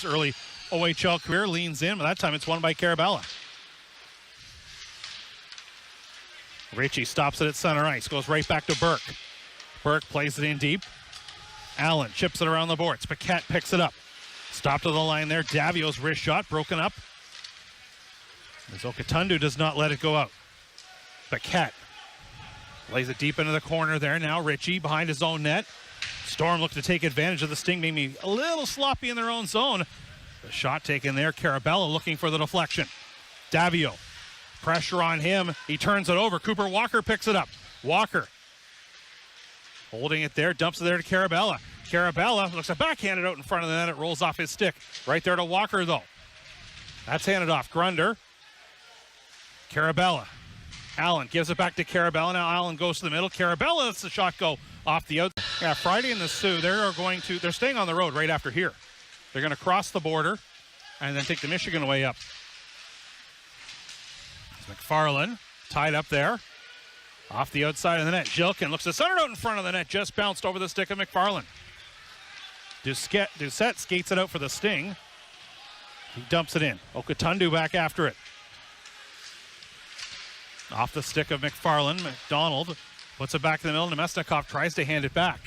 Early OHL career, leans in, but that time it's won by Carabella. Ritchie stops it at center ice, goes right back to Burke. Burke plays it in deep. Allen chips it around the boards. Paquette picks it up. Stop to the line there. Davio's wrist shot broken up. As Okatundu does not let it go out. Paquette lays it deep into the corner there. Now Ritchie behind his own net. Storm looked to take advantage of the Sting, maybe a little sloppy in their own zone. The shot taken there. Carabella looking for the deflection. Davio, pressure on him. He turns it over. Cooper Walker picks it up. Walker holding it there, dumps it there to Carabella. Carabella looks to backhand it out in front of the net. It rolls off his stick. Right there to Walker, though. That's handed off. Grunder. Carabella. Allen gives it back to Carabella. Now Allen goes to the middle. Carabella lets the shot go off the outside. Yeah, Friday and the Sioux, they're staying on the road right after here. They're going to cross the border and then take the Michigan way up. McFarland tied up there. Off the outside of the net. Zhilkin looks to center it out in front of the net. Just bounced over the stick of McFarland. Doucette skates it out for the Sting. He dumps it in. Okatundu back after it. Off the stick of McFarland. McDonald puts it back in the middle. Nemesnikov tries to hand it back.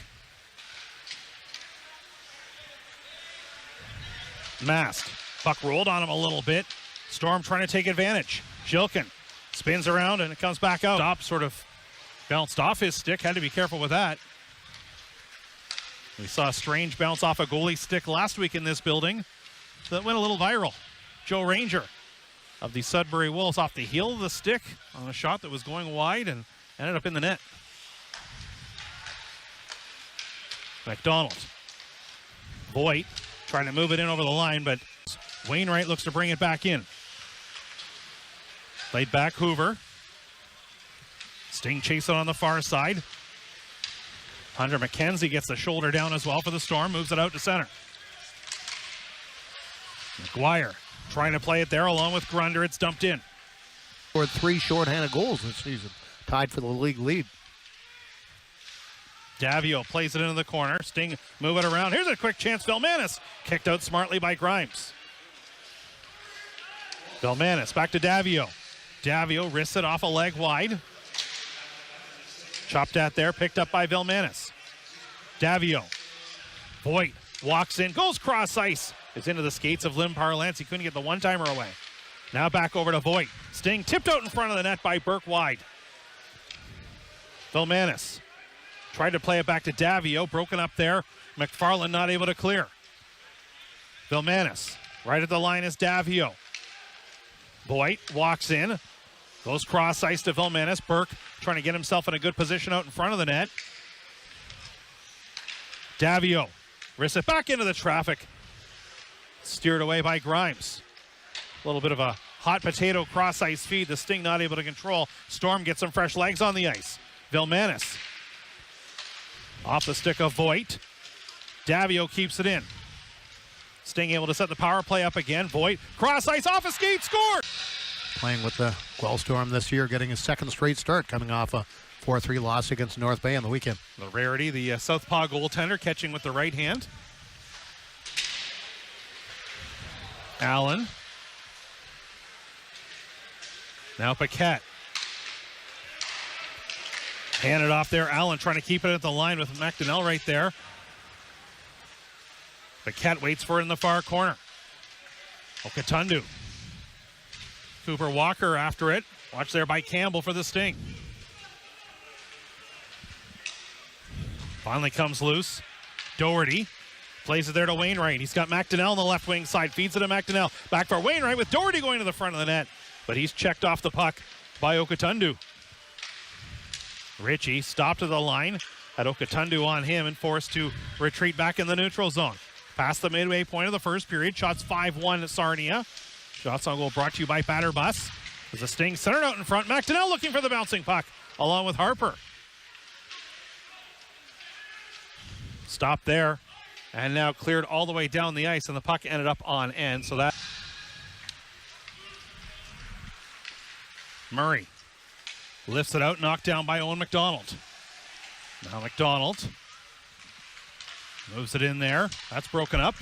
Mast. Puck rolled on him a little bit. Storm trying to take advantage. Zhilkin spins around and it comes back out. Stop sort of bounced off his stick. Had to be careful with that. We saw a strange bounce off a goalie's stick last week in this building that went a little viral. Joe Ranger of the Sudbury Wolves off the heel of the stick on a shot that was going wide and ended up in the net. McDonald. Voigt trying to move it in over the line, but Wainwright looks to bring it back in. Played back Hoover. Sting chasing on the far side. Hunter McKenzie gets the shoulder down as well for the Storm. Moves it out to center. McGuire trying to play it there along with Grunder. It's dumped in. Scored 3 shorthanded goals this season. Tied for the league lead. Davio plays it into the corner. Sting move it around. Here's a quick chance. Velmanis kicked out smartly by Grimes. Velmanis back to Davio. Davio wrists it off a leg wide. Chopped at there, picked up by Velmanis. Davio. Voigt walks in, goes cross ice. It's into the skates of Lim Parlance. He couldn't get the one-timer away. Now back over to Voigt. Sting tipped out in front of the net by Burke wide. Velmanis tried to play it back to Davio. Broken up there. McFarland not able to clear. Velmanis. Right at the line is Davio. Voigt walks in. Goes cross ice to Velmanis. Burke trying to get himself in a good position out in front of the net. Davio wrists it back into the traffic. Steered away by Grimes. A little bit of a hot potato cross ice feed. The Sting not able to control. Storm gets some fresh legs on the ice. Velmanis off the stick of Voigt. Davio keeps it in. Sting able to set the power play up again. Voigt cross ice off a skate, score! Playing with the Guelph Storm this year, getting his second straight start, coming off a 4-3 loss against North Bay on the weekend. The rarity, the southpaw goaltender catching with the right hand. Allen. Now Paquette. Handed off there. Allen trying to keep it at the line with McDonnell right there. Paquette waits for it in the far corner. Okatundu. Cooper Walker after it. Watch there by Campbell for the Sting. Finally comes loose. Doherty plays it there to Wainwright. He's got McDonnell on the left wing side. Feeds it to McDonnell. Back for Wainwright with Doherty going to the front of the net. But he's checked off the puck by Okatundu. Ritchie stopped at the line. Had Okatundu on him and forced to retreat back in the neutral zone. Past the midway point of the first period. Shots 5-1 Sarnia. Shots on goal brought to you by Batter Bus. As the Sting centered out in front. McDonnell looking for the bouncing puck along with Harper. Stopped there and now cleared all the way down the ice and the puck ended up on end. So that Murray lifts it out, knocked down by Owen McDonald. Now McDonald moves it in there. That's broken up.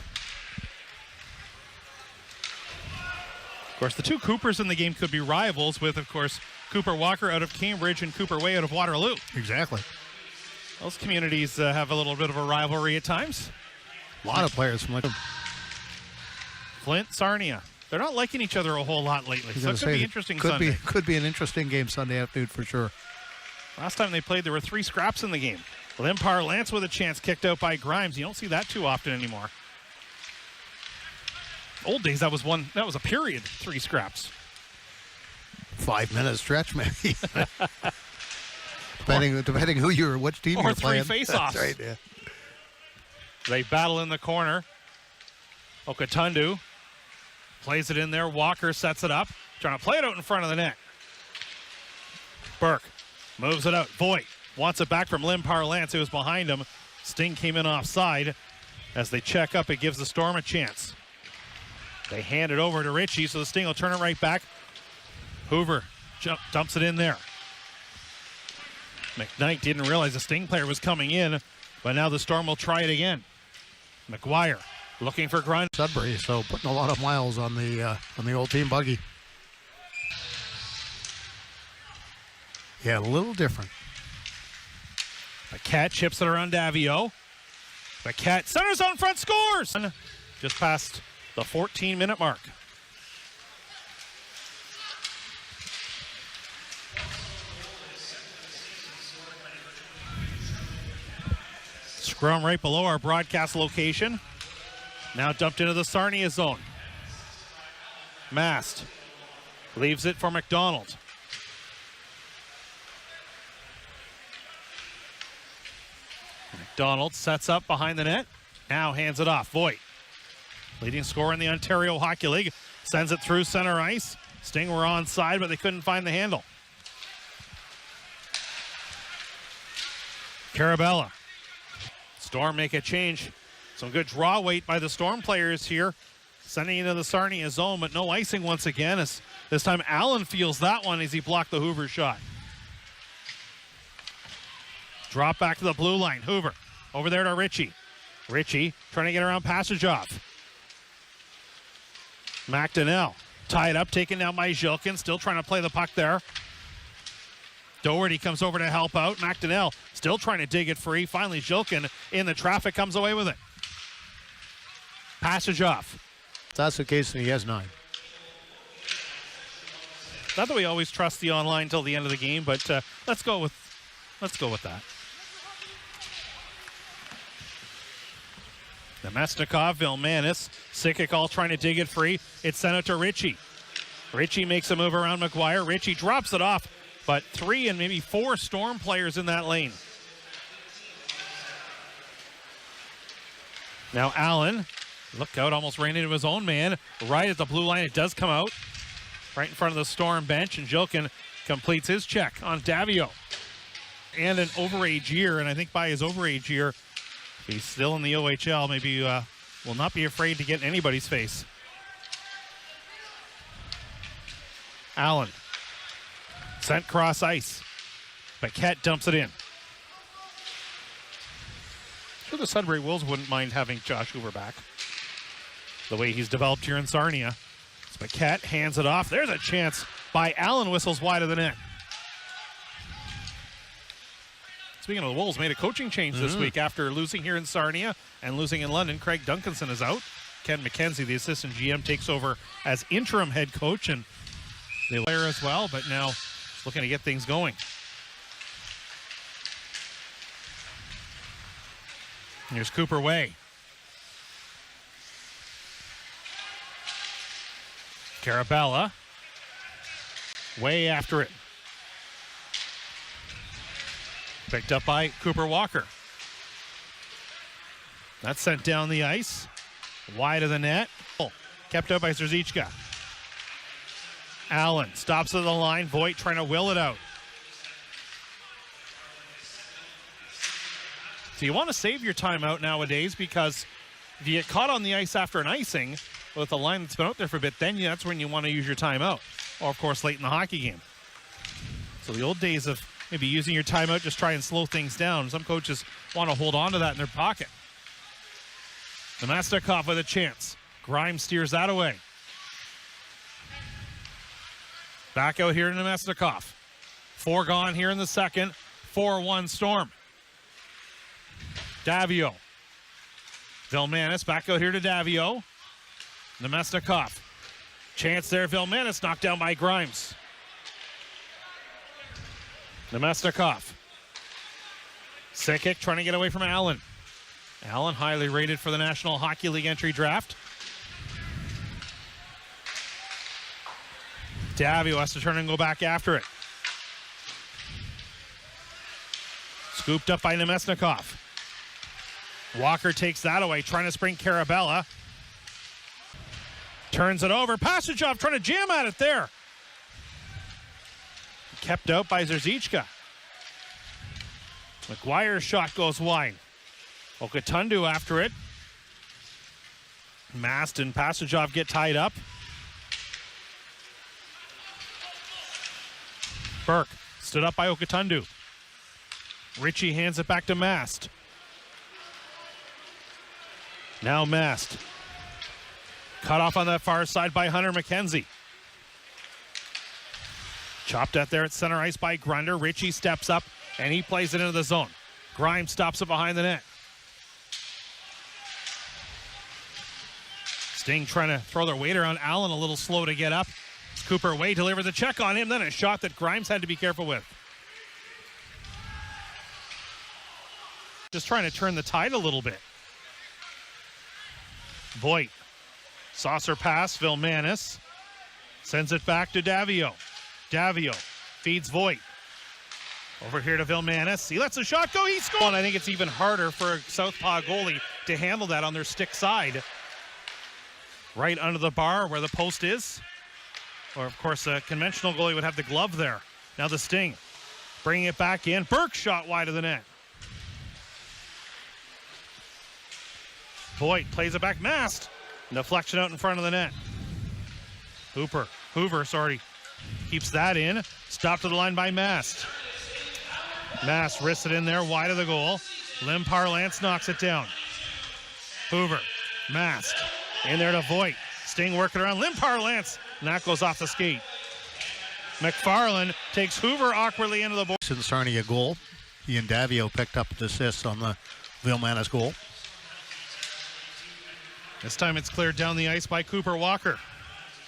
Of course, the two Coopers in the game could be rivals with, of course, Cooper Walker out of Cambridge and Cooper Way out of Waterloo. Exactly. Those communities have a little bit of a rivalry at times. A lot of players from Flint, Sarnia. They're not liking each other a whole lot lately, so it could be interesting Sunday. Could be an interesting game Sunday afternoon for sure. Last time they played, there were 3 scraps in the game. Empire Lance with a chance, kicked out by Grimes. You don't see that too often anymore. Old days, that was a period, 3 scraps. 5-minute stretch, maybe. depending who you were, which team you're playing. Or 3 face-offs. That's right, yeah. They battle in the corner. Okatundu plays it in there. Walker sets it up, trying to play it out in front of the net. Burke moves it out. Voigt wants it back from Lim Parlance, who was behind him. Sting came in offside. As they check up, it gives the Storm a chance. They hand it over to Ritchie, so the Sting will turn it right back. Hoover dumps it in there. McKnight didn't realize the Sting player was coming in, but now the Storm will try it again. McGuire looking for Grund. Sudbury, so putting a lot of miles on the old team buggy. Yeah, a little different. Paquette chips it around Davio. Paquette centers on front, scores! Just past the 14-minute mark. Scrum right below our broadcast location. Now dumped into the Sarnia zone. Mast leaves it for McDonald. McDonald sets up behind the net. Now hands it off. Voigt, leading scorer in the Ontario Hockey League, sends it through center ice. Sting were onside, but they couldn't find the handle. Carabella. Storm make a change. Some good draw weight by the Storm players here. Sending into the Sarnia zone, but no icing once again. As this time Allen feels that one as he blocked the Hoover shot. Drop back to the blue line. Hoover over there to Ritchie. Ritchie trying to get around Passageoff. McDonnell tied up, taken down by Zhilkin. Still trying to play the puck there. Doherty comes over to help out. McDonnell still trying to dig it free. Finally, Zhilkin in the traffic comes away with it. Passageoff. If that's the case, then he has 9. Not that we always trust the online till the end of the game, but let's go with that. Nemesnikov, Vilmanis, Sikic all trying to dig it free. It's sent out to Ritchie. Ritchie makes a move around McGuire. Ritchie drops it off, but 3 and maybe 4 Storm players in that lane. Now Allen, look out, almost ran into his own man. Right at the blue line, it does come out. Right in front of the Storm bench, and Zhilkin completes his check on Davio. And an overage year, and I think by his overage year, he's still in the OHL. Maybe will not be afraid to get in anybody's face. Allen sent cross ice. Paquette dumps it in. Sure, the Sudbury Wolves wouldn't mind having Josh Hoover back. The way he's developed here in Sarnia. Paquette hands it off. There's a chance by Allen, whistles wide of the net. Speaking of the Wolves, made a coaching change this week after losing here in Sarnia and losing in London. Craig Duncanson is out. Ken McKenzie, the assistant GM, takes over as interim head coach, and the player as well, but now looking to get things going. Here's Cooper Way. Carabella. Way after it. Picked up by Cooper Walker. That's sent down the ice. Wide of the net. Kept up by Zerzichka. Allen stops at the line. Voigt trying to will it out. So you want to save your timeout nowadays, because if you get caught on the ice after an icing with a line that's been out there for a bit, then that's when you want to use your timeout. Or, of course, late in the hockey game. So the old days of maybe using your timeout, just try and slow things down. Some coaches want to hold on to that in their pocket. Nemesnikov with a chance. Grimes steers that away. Back out here to Nemesnikov. 4 gone here in the second. 4-1 Storm. Davio. Vilmanis back out here to Davio. Nemesnikov. Chance there. Vilmanis knocked down by Grimes. Nemesnikov. Sikic trying to get away from Allen. Allen highly rated for the National Hockey League entry draft. Davio has to turn and go back after it. Scooped up by Nemesnikov. Walker takes that away, trying to sprint Carabella. Turns it over. Passageoff trying to jam at it there. Kept out by Zerzichka. McGuire's shot goes wide. Okatundu after it. Mast and Passageoff get tied up. Burke stood up by Okatundu. Ritchie hands it back to Mast. Now Mast. Cut off on that far side by Hunter McKenzie. Chopped at there at center ice by Grunder. Ritchie steps up and he plays it into the zone. Grimes stops it behind the net. Sting trying to throw their weight around. Allen a little slow to get up. Cooper Wade delivers a check on him, then a shot that Grimes had to be careful with. Just trying to turn the tide a little bit. Voigt. Saucer pass, Vilmanis. Sends it back to Davio. Davio feeds Voigt. Over here to Vilmanis. He lets a shot go. He scores. And I think it's even harder for a southpaw goalie to handle that on their stick side. Right under the bar where the post is. Or, of course, a conventional goalie would have the glove there. Now the Sting. Bringing it back in. Burke shot wide of the net. Voigt plays it back. Mast. Deflection out in front of the net. Hoover, keeps that in. Stopped to the line by Mast. Mast wrists it in there, wide of the goal. Lim Parlance knocks it down. Hoover, Mast, in there to Voigt. Sting working around. Lim Parlance, and that goes off the skate. McFarland takes Hoover awkwardly into the board. Since Sarnia a goal, he and Davio picked up the assists on the Vilmanis goal. This time it's cleared down the ice by Cooper Walker.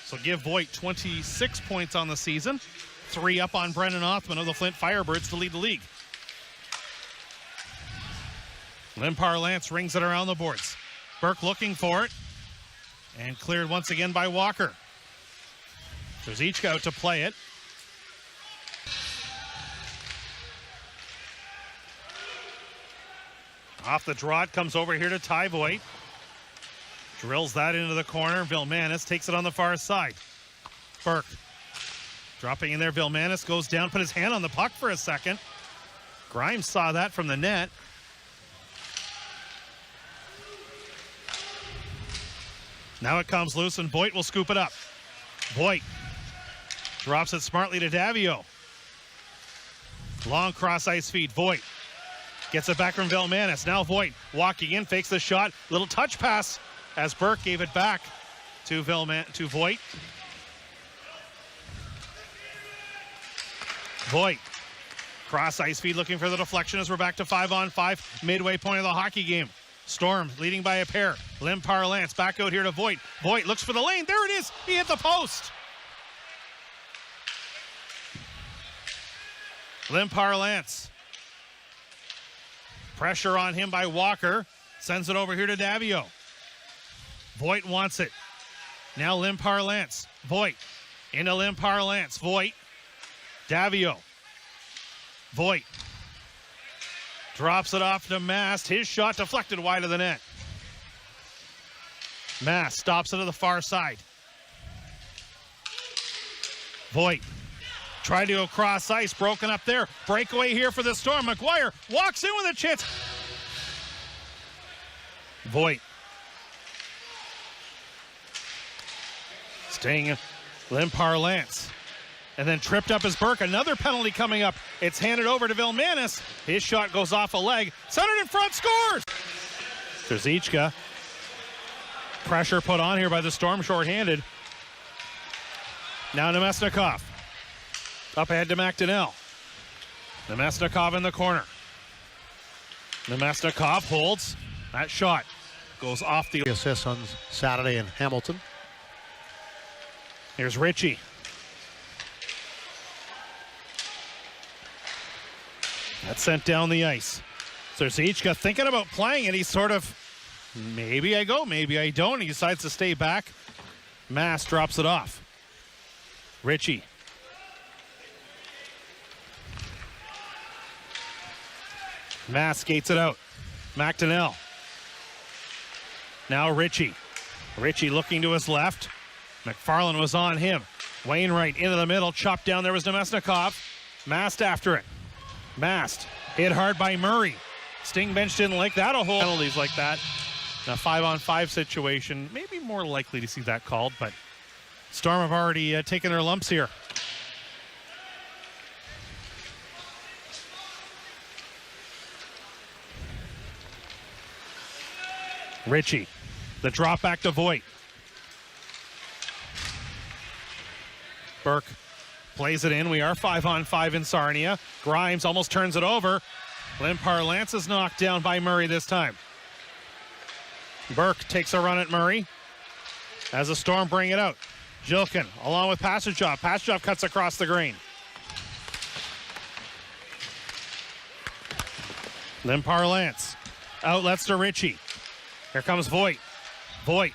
So give Voigt 26 points on the season. 3 up on Brendan Othman of the Flint Firebirds to lead the league. Lim Parlance rings it around the boards. Burke looking for it. And cleared once again by Walker. There's each out to play it. Off the draw, it comes over here to Ty Voigt. Drills that into the corner. Vilmanis takes it on the far side. Burke dropping in there. Vilmanis goes down, put his hand on the puck for a second. Grimes saw that from the net. Now it comes loose and Voigt will scoop it up. Voigt drops it smartly to Davio. Long cross ice feed. Voigt gets it back from Vilmanis. Now Voigt walking in, fakes the shot. Little touch pass as Burke gave it back to Voigt. Voigt. Cross ice feed looking for the deflection as we're back to 5-on-5. Midway point of the hockey game. Storm leading by a pair. Lim Parlance back out here to Voigt. Voigt looks for the lane. There it is. He hit the post. Lim Parlance. Pressure on him by Walker. Sends it over here to Davio. Voigt wants it. Now Lim Parlance. Voigt. Into Lim Parlance. Voigt. Davio. Voigt. Drops it off to Mast. His shot deflected wide of the net. Mast stops it to the far side. Voigt. Tried to go cross ice. Broken up there. Breakaway here for the Storm. McGuire walks in with a chance. Voigt. Staying Lim Parlance. And then tripped up as Burke. Another penalty coming up. It's handed over to Vilmanis. His shot goes off a leg. Centered in front, scores! Trzezichka. Pressure put on here by the Storm, shorthanded. Now Nemesnikov. Up ahead to McDonnell. Nemesnikov in the corner. Nemesnikov holds. That shot goes off the assists on Saturday in Hamilton. Here's Ritchie. That's sent down the ice. Serzichka thinking about playing it. He's sort of, maybe I go, maybe I don't. He decides to stay back. Mass drops it off. Ritchie. Mass skates it out. McDonnell. Now Ritchie. Ritchie looking to his left. McFarland was on him. Wainwright into the middle. Chopped down. There was Nemesnikov. Mast after it. Mast hit hard by Murray. Sting bench didn't like that. A whole penalties like that. In a 5-on-5 situation, maybe more likely to see that called, but Storm have already taken their lumps here. Ritchie, the drop back to Voigt. Burke plays it in. We are 5-on-5 in Sarnia. Grimes almost turns it over. Limparlance is knocked down by Murray this time. Burke takes a run at Murray as the Storm bring it out. Jilkin along with Passajoff. Passajoff cuts across the green. Limparlance outlets to Ritchie. Here comes Voigt. Voigt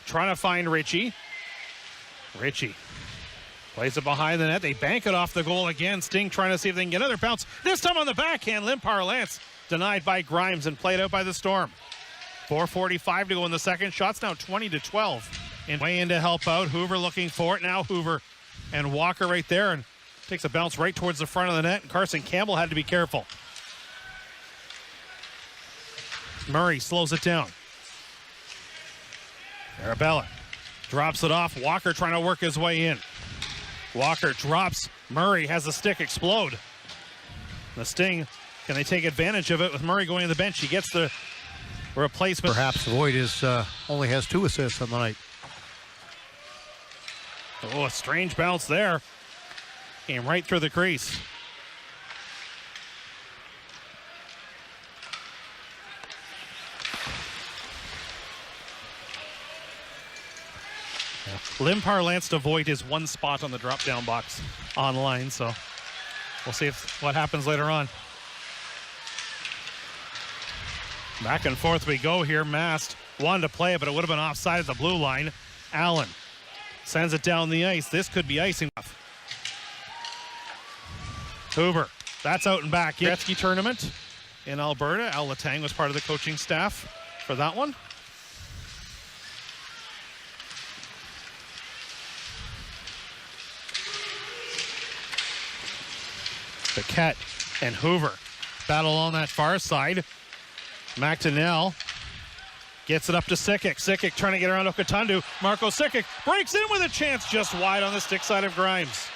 trying to find Ritchie. Ritchie plays it behind the net. They bank it off the goal again. Sting trying to see if they can get another bounce. This time on the backhand. Limparlance denied by Grimes and played out by the Storm. 4:45 to go in the second. Shots now 20-12. And way in to help out. Hoover looking for it. Now Hoover and Walker right there. And takes a bounce right towards the front of the net. And Carson Campbell had to be careful. Murray slows it down. Arabella drops it off. Walker trying to work his way in. Walker drops. Murray has the stick explode. The Sting, can they take advantage of it with Murray going to the bench? He gets the replacement. Perhaps Voigt only has 2 assists on the night. Oh, a strange bounce there. Came right through the crease. Limparlance to Voigt is 1 spot on the drop-down box online, so we'll see what happens later on. Back and forth we go here. Mast wanted to play it, but it would have been offside at the blue line. Allen sends it down the ice. This could be icing. Hoover, that's out and back. Gretzky tournament in Alberta. Al Letang was part of the coaching staff for that one. Paquette and Hoover battle on that far side. McDonnell gets it up to Sikic. Sikic trying to get around Okatundu. Marco Sikic breaks in with a chance just wide on the stick side of Grimes.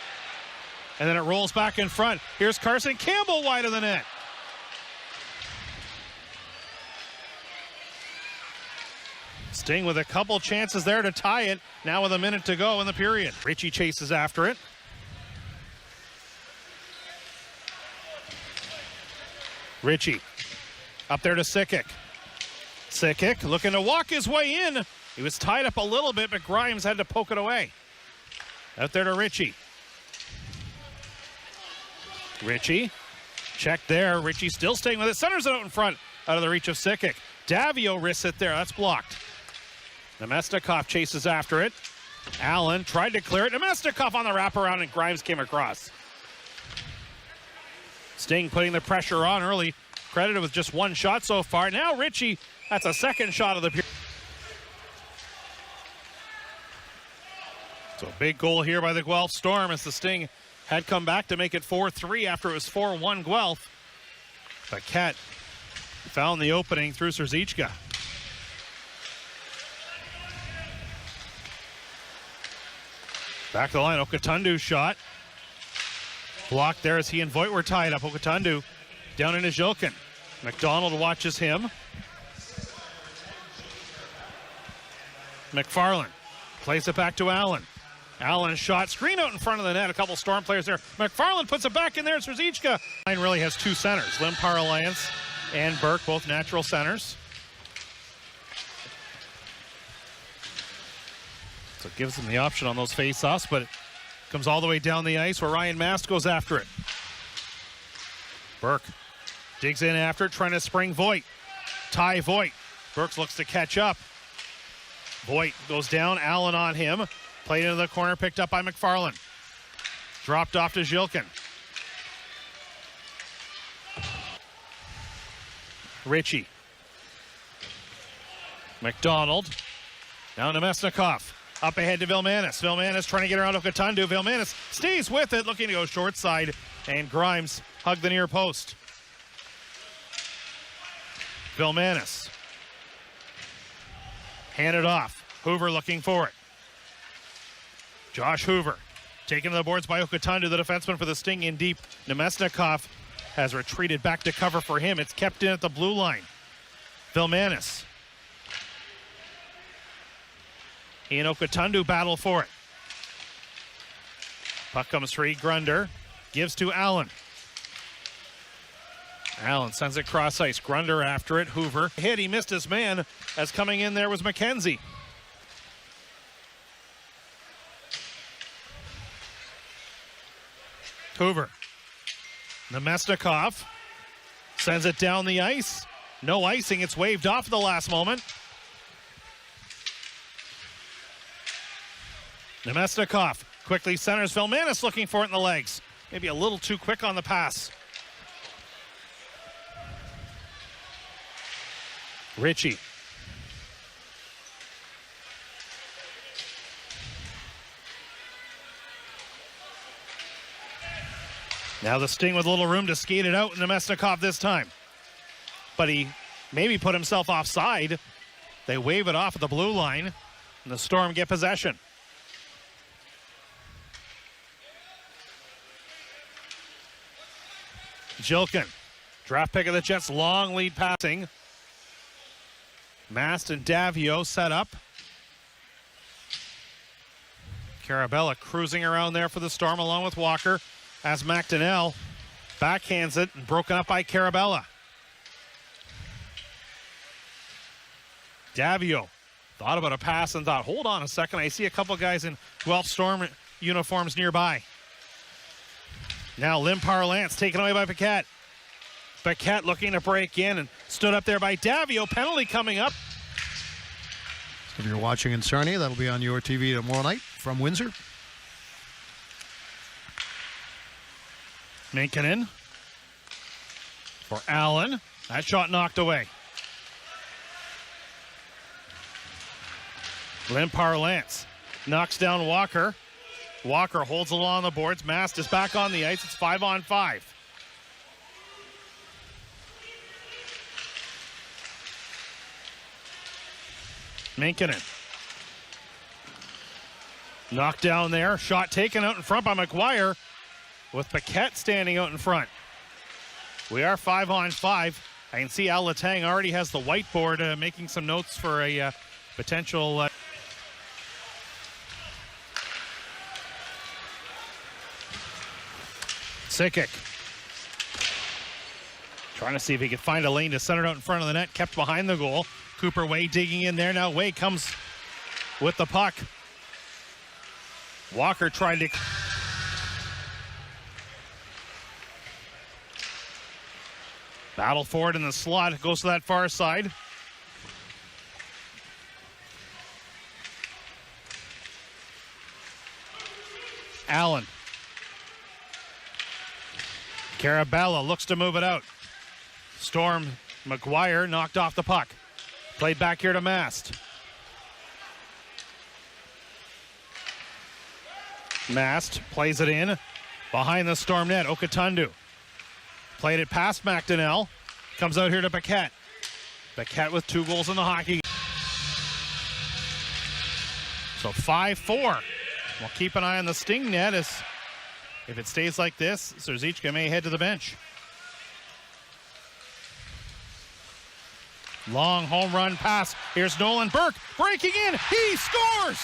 And then it rolls back in front. Here's Carson Campbell wide of the net. Sting with a couple chances there to tie it. Now with a minute to go in the period. Ritchie chases after it. Ritchie up there to Sikic. Sikic looking to walk his way in. He was tied up a little bit, but Grimes had to poke it away. Out there to Ritchie. Ritchie, check there. Ritchie still staying with it. Centers it out in front, out of the reach of Sikic. Davio risks it there. That's blocked. Nemesnikov chases after it. Allen tried to clear it. Nemesnikov on the wraparound, and Grimes came across. Sting putting the pressure on early. Credited with just 1 shot so far. Now Ritchie, that's a second shot of the period. So a big goal here by the Guelph Storm as the Sting had come back to make it 4-3 after it was 4-1 Guelph. Paquette found the opening through Serzichka. Back to the line, Okatundu's shot. Blocked there as he and Voigt were tied up. Okatundu down into Jilkin. McDonald watches him. McFarland plays it back to Allen. Allen shot, screen out in front of the net. A couple Storm players there. McFarland puts it back in there. Strzeziczka. Line really has two centers. Limpar Alliance and Burke, both natural centers. So it gives them the option on those face-offs, but it comes all the way down the ice where Ryan Mast goes after it. Burke digs in after it, trying to spring Voigt. Ty Voigt. Burke looks to catch up. Voigt goes down. Allen on him. Played into the corner, picked up by McFarland. Dropped off to Zhilkin. Ritchie. McDonald. Now Nemesnikov. Up ahead to Vilmanis. Vilmanis trying to get around Okatundu. Vilmanis stays with it, looking to go short side. And Grimes hugged the near post. Vilmanis. Handed off. Hoover looking for it. Josh Hoover taken to the boards by Okatundu, the defenseman for the Sting in deep. Nemesnikov has retreated back to cover for him. It's kept in at the blue line. Vilmanis. He and Okatundu battle for it. Puck comes free. Grunder gives to Allen. Allen sends it cross ice. Grunder after it. Hoover hit. He missed his man as coming in there was McKenzie. Hoover. Nemesnikov sends it down the ice. No icing. It's waved off at the last moment. Nemesnikov quickly centers. Vilmanis looking for it in the legs. Maybe a little too quick on the pass. Ritchie. Now the Sting with a little room to skate it out. Nemesnikov this time. But he maybe put himself offside. They wave it off at the blue line. And the Storm get possession. Zhilkin. Draft pick of the Jets. Long lead passing. Mast and Davio set up. Carabella cruising around there for the Storm along with Walker. As McDonnell backhands it and broken up by Carabella. Davio thought about a pass and thought, hold on a second, I see a couple guys in Guelph Storm uniforms nearby. Now Limpar Lance taken away by Paquette. Paquette looking to break in and stood up there by Davio. Penalty coming up. If you're watching in Sarnia, that'll be on your TV tomorrow night from Windsor. Minkinen for Allen. That shot knocked away. Limpar Lance knocks down Walker. Walker holds along the boards. Mast is back on the ice. It's 5-on-5. Minkinen. Knocked down there. Shot taken out in front by McGuire, with Paquette standing out in front. We are 5-on-5. I can see Al Letang already has the whiteboard making some notes for a potential... Sikic. Trying to see if he could find a lane to center it out in front of the net. Kept behind the goal. Cooper Way digging in there. Now Way comes with the puck. Walker tried to... Battle for it in the slot. It goes to that far side. Allen. Carabella looks to move it out. Storm, McGuire knocked off the puck. Played back here to Mast. Mast plays it in behind the Storm net. Okatundu played it past McDonnell. Comes out here to Paquette. Paquette with 2 goals in the hockey. So 5-4. We'll keep an eye on the Sting net as if it stays like this, Strzeziczka may head to the bench. Long home run pass. Here's Nolan Burke breaking in. He scores!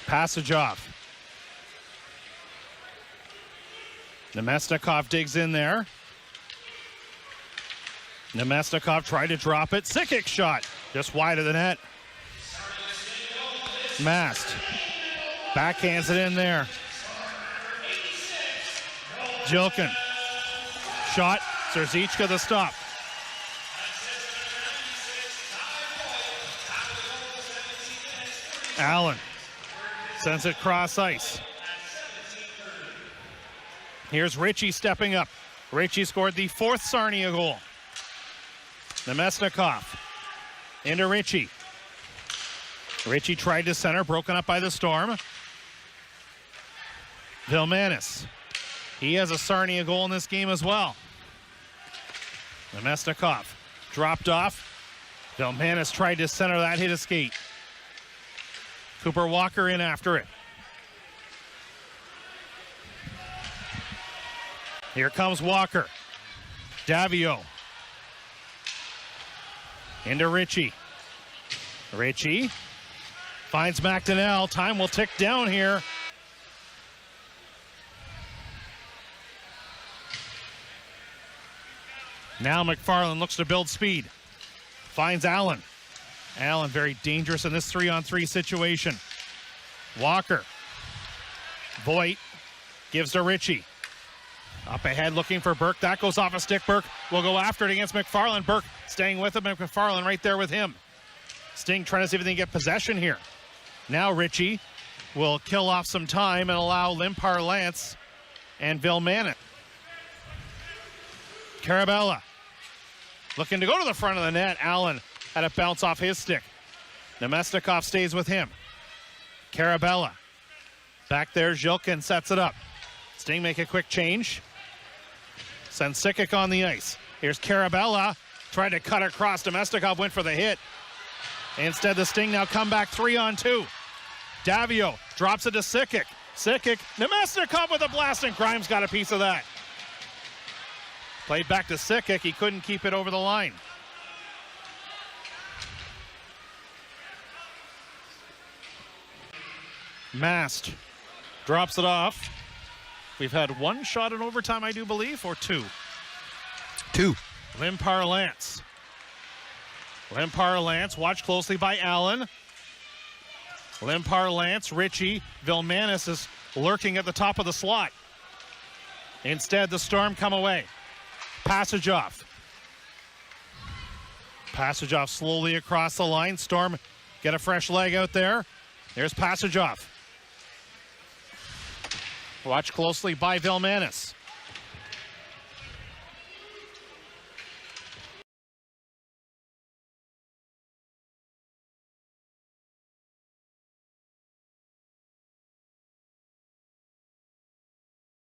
Passage off. Nemesnikov digs in there. Nemesnikov tried to drop it. Sikic shot. Just wide of the net. Mast. Backhands it in there. Jilkin. Shot. Serzichka the stop. Allen sends it cross ice. Here's Ritchie stepping up. Ritchie scored the 4th Sarnia goal. Nemesnikov into Ritchie. Ritchie tried to center, broken up by the Storm. Vilmanis. He has a Sarnia goal in this game as well. Nemesnikov dropped off. Vilmanis tried to center that, hit a skate. Cooper Walker in after it. Here comes Walker. Davio. Into Ritchie. Ritchie finds McDonnell. Time will tick down here. Now McFarland looks to build speed. Finds Allen. Allen very dangerous in this 3-on-3 situation. Walker. Voigt gives to Ritchie. Up ahead looking for Burke. That goes off a stick. Burke will go after it against McFarland. Burke staying with him. McFarland right there with him. Sting trying to see if they can get possession here. Now Ritchie will kill off some time and allow Limpar Lance and Vilmanis. Carabella looking to go to the front of the net. Allen had it bounce off his stick. Nemesnikov stays with him. Carabella. Back there, Jilkin sets it up. Sting make a quick change. Sends Sikic on the ice. Here's Carabella. Tried to cut across. Nemesnikov went for the hit. Instead, the Sting now come back 3-on-2. Davio drops it to Sikic. Sikic, Nemesnikov with a blast, and Grimes got a piece of that. Played back to Sikic. He couldn't keep it over the line. Mast drops it off. We've had one shot in overtime, I do believe, or two? Two. Limpar Lance. Limpar Lance, watched closely by Allen. Limpar Lance, Ritchie. Vilmanis is lurking at the top of the slot. Instead, the Storm come away. Passage off. Passage off slowly across the line. Storm get a fresh leg out there. There's passage off. Watch closely by Vilmanis.